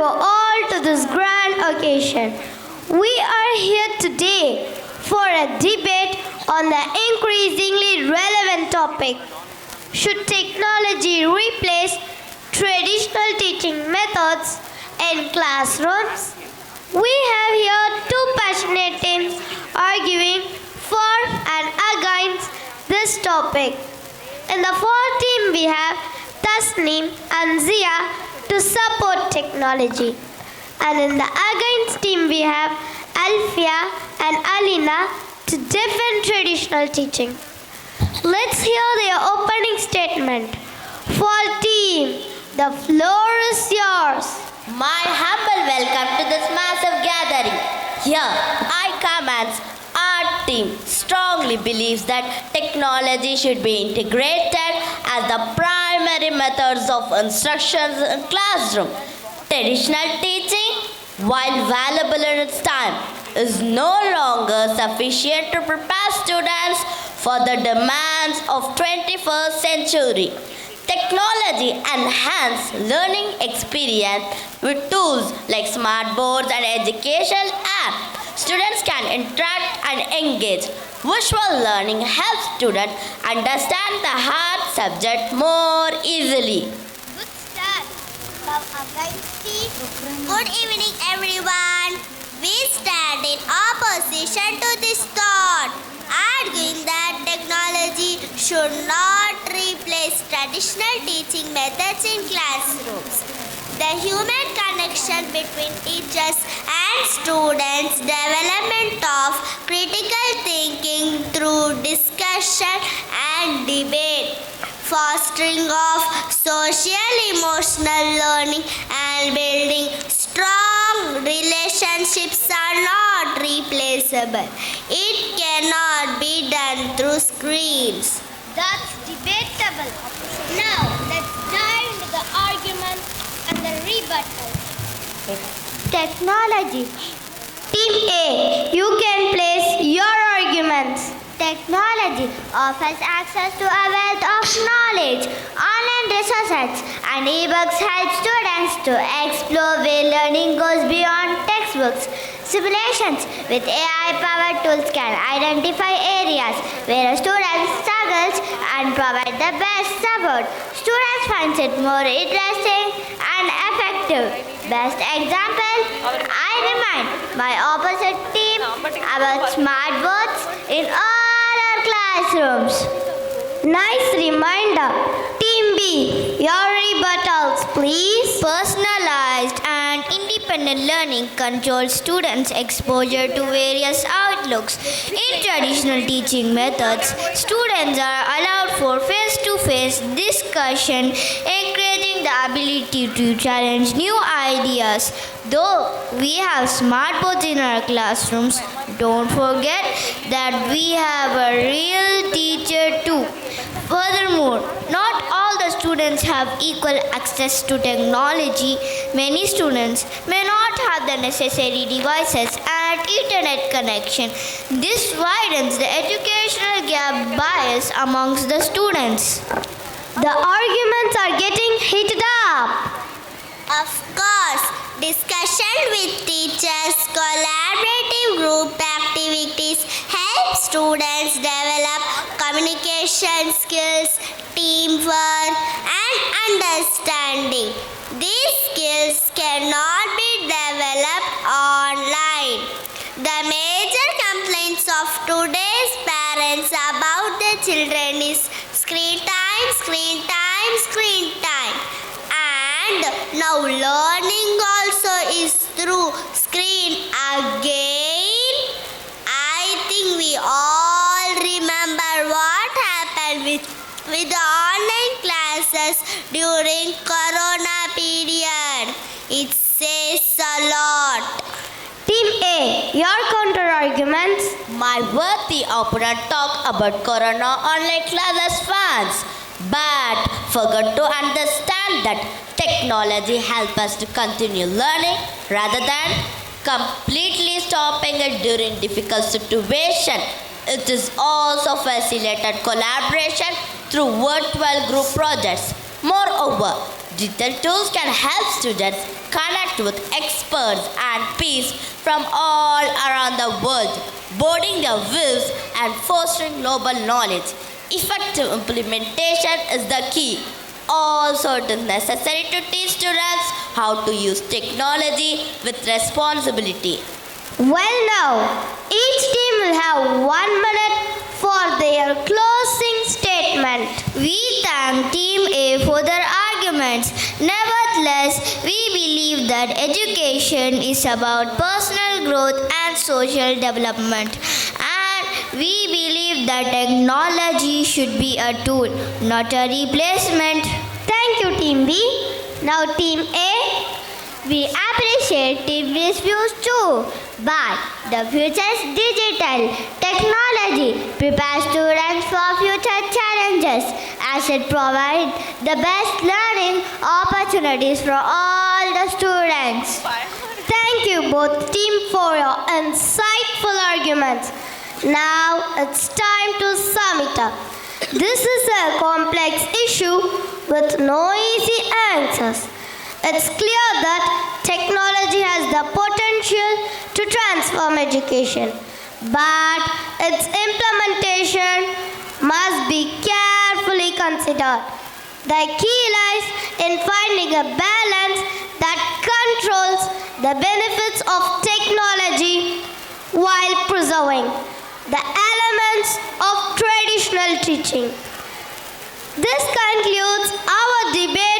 all to this grand occasion. We are here today for a debate on the increasingly relevant topic: should technology replace traditional teaching methods in classrooms? We have here two passionate teams arguing for and against this topic. In the fourth team, we have Tasneem and Zia to support technology. And in the against team, we have Alfia and Alina to defend traditional teaching. Let's hear their opening statement. For team, the floor is yours. My humble welcome to this massive gathering. Here, I comments our team strongly believes that technology should be integrated as the primary methods of instruction in classroom. Traditional teaching, while valuable in its time, is no longer sufficient to prepare students for the demands of 21st century. Technology enhances learning experience with tools like smart boards and educational apps. Students can interact and engage. Visual learning helps students understand the hard subject more easily. Good start from Againsti. Good evening, everyone. We stand in opposition to this thought, arguing that technology should not replace traditional teaching methods in classrooms. The human connection between teachers and students, development of critical thinking through discussion and debate, fostering of social emotional learning and building strong relationships are not replaceable. It cannot be done through screens. That's debatable. Now, let's dive into the arguments and the rebuttals. Technology. Team A, you can place your arguments. Technology offers access to a wealth of knowledge. Online resources and ebooks help students to explore where learning goes beyond textbooks. Simulations with AI-powered tools can identify areas where a student struggles and provide the best support. Students find it more interesting and effective. Best example, I remind my opposite team about smart boards in all our classrooms. Nice reminder. Team B, your rebuttals, please. Personalized and independent learning controls students' exposure to various outlooks. In traditional teaching methods, students are allowed for face-to-face discussion, encouraging the ability to challenge new ideas. Though we have smart boards in our classrooms, don't forget that we have a real teacher too. Furthermore, not all the students have equal access to technology. Many students may not have the necessary devices and internet connection. This widens the educational gap bias amongst the students. The arguments are getting heated up. Of course, discussion with teachers, collaborative group activities help students develop communication skills, teamwork, and understanding. These skills cannot be developed online. The major complaints of today's parents about their children is screen time, screen time, screen time. And now learning also is through screen again. I think we all remember what happened with the online classes during Corona period. It says a lot. Team A, your counter arguments. My worthy opponent talk about Corona online classes fans, but forgot to understand that technology helps us to continue learning rather than completely stopping it during difficult situation. It is also facilitated collaboration through virtual group projects. Moreover, Digital tools can help students connect with experts and peers from all around the world, broadening their views and fostering global knowledge. Effective implementation is the key. Also, it is necessary to teach students how to use technology with responsibility. Well, now, each team will have 1 minute for their closing statement. We thank Team A for their arguments. Nevertheless, we believe that education is about personal growth and social development. And we believe that technology should be a tool, not a replacement. Thank you, Team B. Now, Team A. We appreciate Team B's views too, but the future is digital. Technology prepares students for future challenges as it provides the best learning opportunities for all the students. Thank you both team for your insightful arguments. Now it's time to sum it up. This is a complex issue with no easy answers. It's clear that technology has the potential to transform education, but its implementation must be carefully considered. The key lies in finding a balance that controls the benefits of technology while preserving the elements of traditional teaching. This concludes our debate